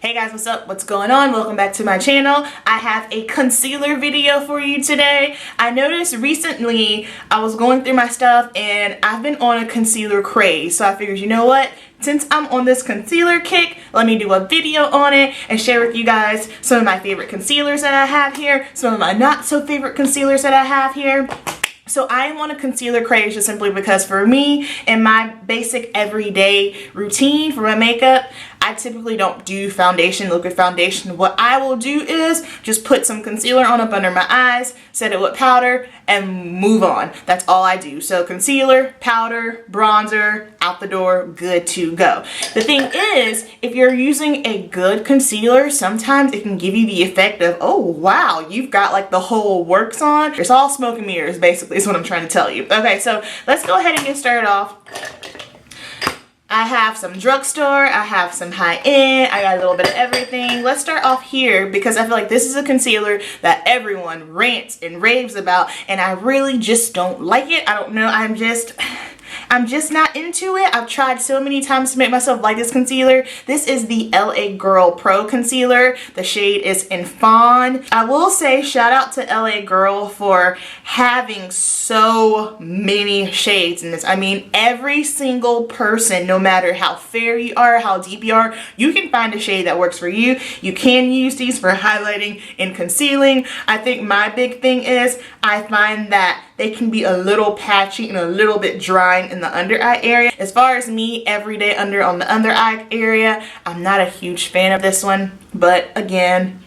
Hey guys, what's up? What's going on? Welcome back to my channel. I have a concealer video for you today. I noticed recently I was going through my stuff and I've been on a concealer craze. So I figured, you know what? Since I'm on this concealer kick, let me do a video on it and share with you guys some of my favorite concealers that I have here, some of my not so favorite concealers that I have here. So I am on a concealer craze just simply because for me, in my basic everyday routine for my makeup, I typically don't do foundation, liquid foundation. What I will do is just put some concealer on up under my eyes, set it with powder, and move on. That's all I do. So concealer, powder, bronzer, out the door, good to go. The thing is, if you're using a good concealer, sometimes it can give you the effect of, oh wow, you've got like the whole works on. It's all smoke and mirrors, basically, is what I'm trying to tell you. Okay, so let's go ahead and get started off. I have some drugstore, I have some high-end, I got a little bit of everything. Let's start off here because I feel like this is a concealer that everyone rants and raves about and I really just don't like it. I don't know, I'm just not into it. I've tried so many times to make myself like this concealer. This is the LA Girl Pro Concealer. The shade is in Fawn. I will say shout out to LA Girl for having so many shades in this. I mean, every single person, no matter how fair you are, how deep you are, you can find a shade that works for you. You can use these for highlighting and concealing. I think my big thing is I find that they can be a little patchy and a little bit drying in the under eye area. As far as me, everyday on the under eye area, I'm not a huge fan of this one, but again,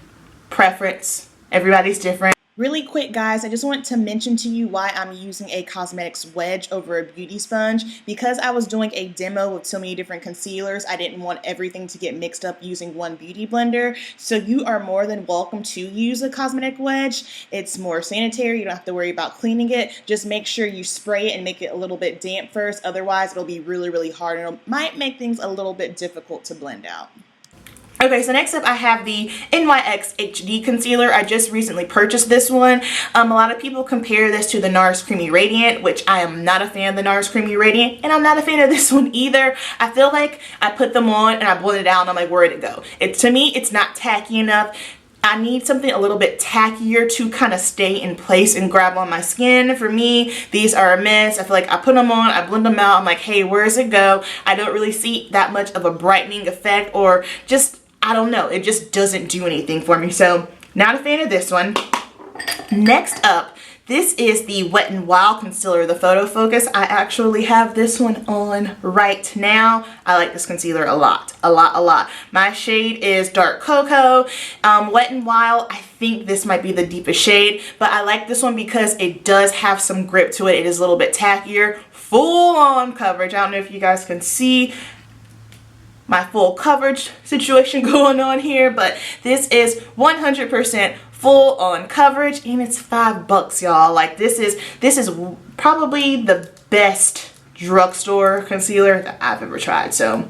preference. Everybody's different. Really quick guys, I just want to mention to you why I'm using a cosmetics wedge over a beauty sponge. Because I was doing a demo with so many different concealers, I didn't want everything to get mixed up using one beauty blender. So you are more than welcome to use a cosmetic wedge. It's more sanitary, you don't have to worry about cleaning it. Just make sure you spray it and make it a little bit damp first, otherwise it'll be really hard and it might make things a little bit difficult to blend out. Okay, so next up I have the NYX HD Concealer. I just recently purchased this one. A lot of people compare this to the NARS Creamy Radiant, which I am not a fan of the NARS Creamy Radiant, and I'm not a fan of this one either. I feel like I put them on and I blend it out and I'm like, where'd it go? To me, it's not tacky enough. I need something a little bit tackier to kind of stay in place and grab on my skin. For me, these are a miss. I feel like I put them on, I blend them out, I'm like, hey, where's it go? I don't really see that much of a brightening effect or just, I don't know, it just doesn't do anything for me. So, not a fan of this one. Next up, this is the Wet n Wild Concealer, the Photo Focus. I actually have this one on right now. I like this concealer a lot. My shade is Dark Cocoa. Wet n Wild, I think this might be the deepest shade, but I like this one because it does have some grip to it. It is a little bit tackier, full on coverage. I don't know if you guys can see my full coverage situation going on here, but this is 100% full on coverage and it's $5, y'all. Like this is probably the best drugstore concealer that I've ever tried. So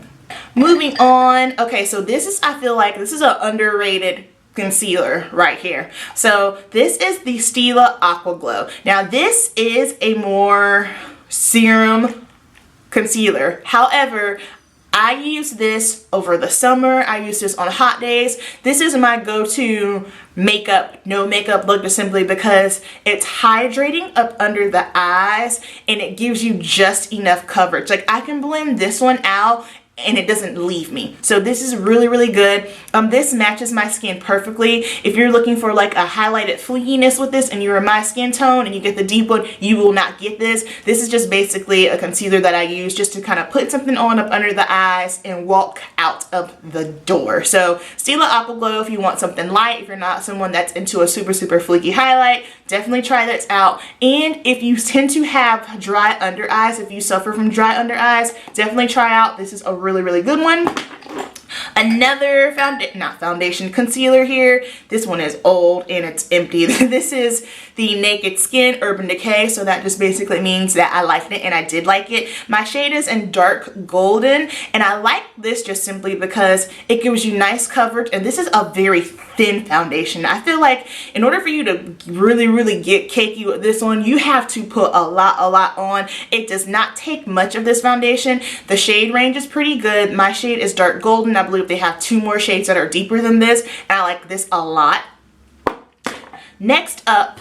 moving on. Okay, so I feel like this is an underrated concealer right here. So this is the Stila Aqua Glow. Now this is a more serum concealer. However, I use this over the summer. I use this on hot days. This is my go-to makeup, no makeup look, just simply because it's hydrating up under the eyes and it gives you just enough coverage. Like I can blend this one out and it doesn't leave me. So this is really good. This matches my skin perfectly. If you're looking for like a highlighted fleekiness with this and you're my skin tone and you get the deep one, you will not get this. This is just basically a concealer that I use just to kind of put something on up under the eyes and walk out of the door. So Stila Aqua Glow, if you want something light, if you're not someone that's into a super fleeky highlight, definitely try this out. And if you tend to have dry under eyes, if you suffer from dry under eyes, definitely try out. This is a really good one. Another foundation concealer here. This one is old and it's empty. This is the Naked Skin Urban Decay, so that just basically means that I liked it and I did like it. My shade is in Dark Golden and I like this just simply because it gives you nice coverage and this is a very thin foundation. I feel like in order for you to really get cakey with this one, you have to put a lot on. It does not take much of this foundation. The shade range is pretty good. My shade is Dark Golden. I believe they have 2 more shades that are deeper than this, and I like this a lot. Next up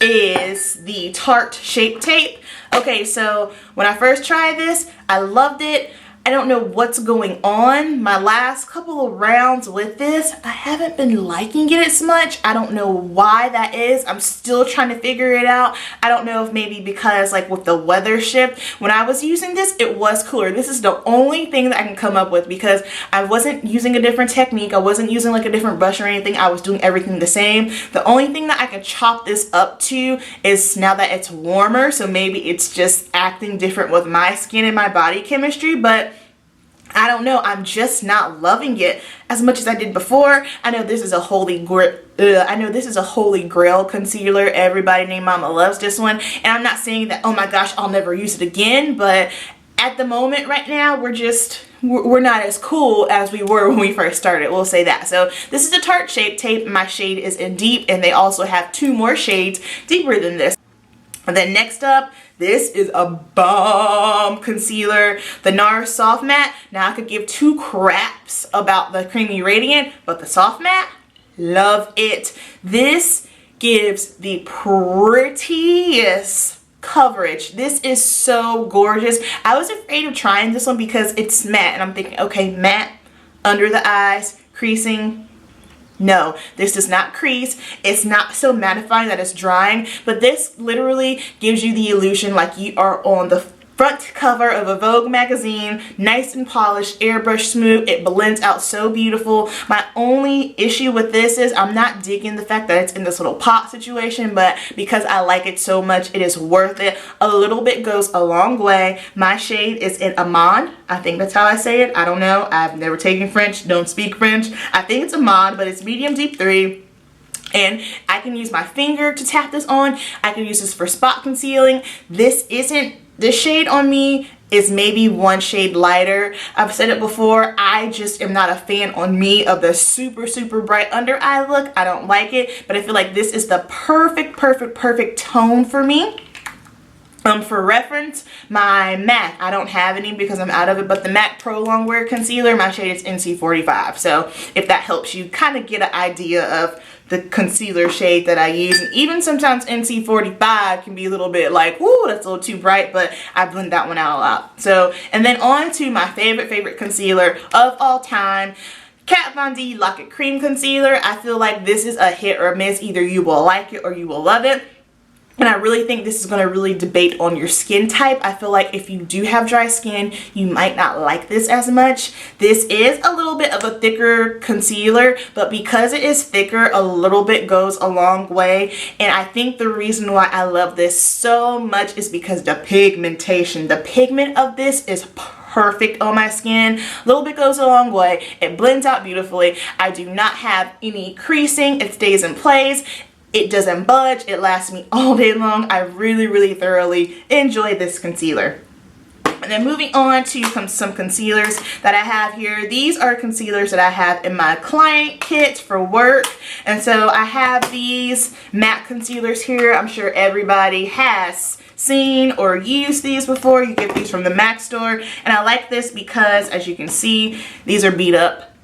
is the Tarte Shape Tape. Okay, so when I first tried this, I loved it. I don't know what's going on. My last couple of rounds with this, I haven't been liking it as much. I don't know why that is. I'm still trying to figure it out. I don't know if maybe because like with the weather shift, when I was using this, it was cooler. This is the only thing that I can come up with because I wasn't using a different technique. I wasn't using like a different brush or anything. I was doing everything the same. The only thing that I can chop this up to is now that it's warmer, so maybe it's just acting different with my skin and my body chemistry, but I don't know, I'm just not loving it as much as I did before. I know this is a holy grail concealer. Everybody named Mama loves this one, and I'm not saying that, oh my gosh, I'll never use it again, but at the moment right now, we're not as cool as we were when we first started, we'll say that. So this is the Tarte Shape Tape. My shade is in Deep, and they also have 2 more shades deeper than this. And then next up, this is a bomb concealer, the NARS Soft Matte. Now I could give 2 craps about the Creamy Radiant, but the Soft Matte, love it. This gives the prettiest coverage. This is so gorgeous. I was afraid of trying this one because it's matte, and I'm thinking, okay, matte under the eyes, creasing. No, this does not crease. It's not so mattifying that it's drying, but this literally gives you the illusion like you are on the front cover of a Vogue magazine, nice and polished, airbrush smooth. It blends out so beautiful. My only issue with this is I'm not digging the fact that it's in this little pot situation, but because I like it so much, it is worth it. A little bit goes a long way. My shade is in Amande. I think that's how I say it. I don't know. I've never taken French, don't speak French. I think it's Amande, but it's medium deep 3. And I can use my finger to tap this on. I can use this for spot concealing. This shade on me is maybe 1 shade lighter. I've said it before, I just am not a fan on me of the super bright under eye look. I don't like it, but I feel like this is the perfect tone for me. For reference, my MAC, I don't have any because I'm out of it, but the MAC Pro Longwear Concealer, my shade is NC45. So if that helps you kind of get an idea of the concealer shade that I use. And even sometimes NC45 can be a little bit like, woo, that's a little too bright, but I blend that one out a lot. So, and then on to my favorite concealer of all time, Kat Von D Lock It Cream Concealer. I feel like this is a hit or miss. Either you will like it or you will love it. And I really think this is going to really debate on your skin type. I feel like if you do have dry skin, you might not like this as much. This is a little bit of a thicker concealer, but because it is thicker, a little bit goes a long way. And I think the reason why I love this so much is because the pigmentation. The pigment of this is perfect on my skin. A little bit goes a long way. It blends out beautifully. I do not have any creasing. It stays in place. It doesn't budge. It lasts me all day long. I really thoroughly enjoy this concealer. And then moving on to some concealers that I have here. These are concealers that I have in my client kit for work. And so I have these matte concealers here. I'm sure everybody has seen or used these before. You get these from the MAC store. And I like this because, as you can see, these are beat up.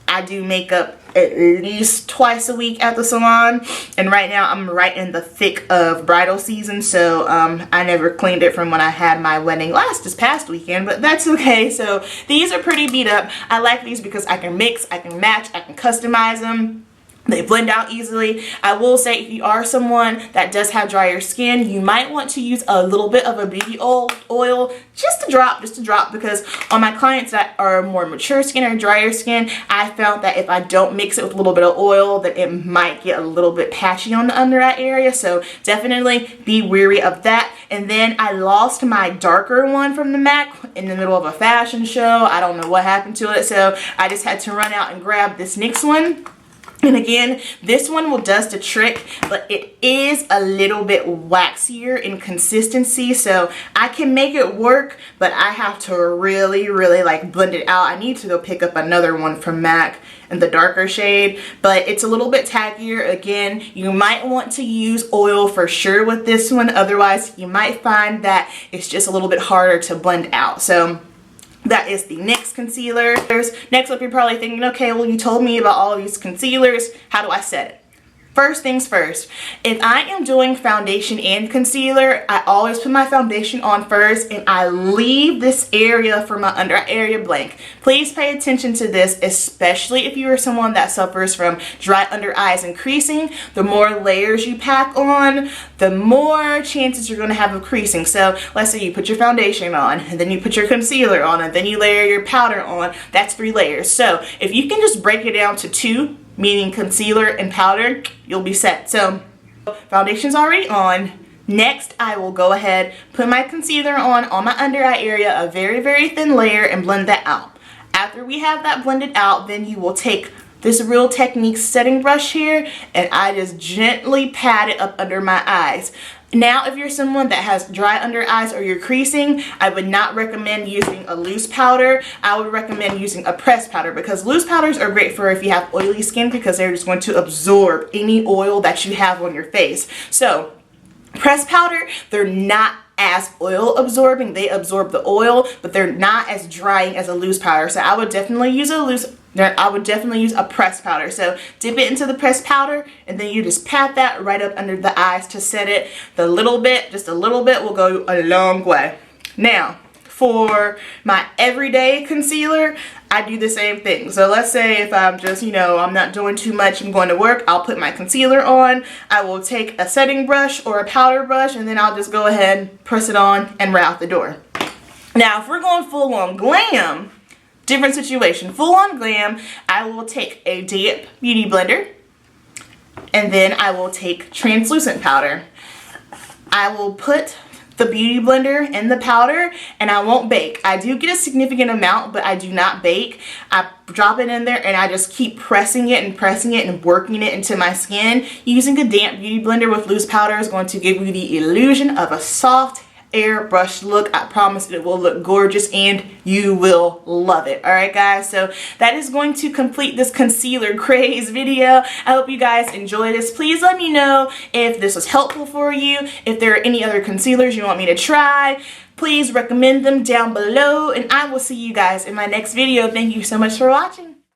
I do makeup at least twice a week at the salon, and right now I'm right in the thick of bridal season, so I never cleaned it from when I had my wedding this past weekend, but that's okay. So these are pretty beat up. I like these because I can mix, I can match, I can customize them. They blend out easily. I will say if you are someone that does have drier skin, you might want to use a little bit of a baby oil, just a drop, because on my clients that are more mature skin or drier skin, I found that if I don't mix it with a little bit of oil, that it might get a little bit patchy on the under eye area. So definitely be wary of that. And then I lost my darker one from the MAC in the middle of a fashion show. I don't know what happened to it, so I just had to run out and grab this NYX one. And again, this one will does the trick, but it is a little bit waxier in consistency, so I can make it work, but I have to really like blend it out. I need to go pick up another one from MAC in the darker shade, but it's a little bit taggier. Again, you might want to use oil for sure with this one, otherwise you might find that it's just a little bit harder to blend out. So That is the NYX concealer. Next up, you're probably thinking, okay, well, you told me about all of these concealers. How do I set it? First things first, if I am doing foundation and concealer, I always put my foundation on first and I leave this area for my under eye area blank. Please pay attention to this, especially if you are someone that suffers from dry under eyes and creasing. The more layers you pack on, the more chances you're going to have of creasing. So let's say you put your foundation on, and then you put your concealer on, and then you layer your powder on. That's 3 layers. So if you can just break it down to 2, meaning concealer and powder, you'll be set. So foundation's already on. Next, I will go ahead, put my concealer on my under eye area, a very, very thin layer, and blend that out. After we have that blended out, then you will take this Real Techniques setting brush here, and I just gently pat it up under my eyes. Now, if you're someone that has dry under eyes or you're creasing, I would not recommend using a loose powder. I would recommend using a pressed powder, because loose powders are great for if you have oily skin, because they're just going to absorb any oil that you have on your face. So pressed powder, they're not as oil absorbing. They absorb the oil, but they're not as drying as a loose powder. So I would definitely use a pressed powder. So dip it into the pressed powder, and then you just pat that right up under the eyes to set it. Just a little bit will go a long way. Now, for my everyday concealer, I do the same thing. So let's say if I'm just, I'm not doing too much, I'm going to work, I'll put my concealer on. I will take a setting brush or a powder brush, and then I'll just go ahead, press it on, and right out the door. Now, if we're going full on glam, different situation. Full on glam, I will take a damp beauty blender, and then I will take translucent powder. I will put the beauty blender in the powder, and I won't bake. I do get a significant amount, but I do not bake. I drop it in there, and I just keep pressing it and working it into my skin. Using a damp beauty blender with loose powder is going to give you the illusion of a soft airbrush look. I promise it will look gorgeous, and you will love it. Alright guys, so that is going to complete this concealer craze video. I hope you guys enjoy this. Please let me know if this was helpful for you. If there are any other concealers you want me to try, please recommend them down below, and I will see you guys in my next video. Thank you so much for watching.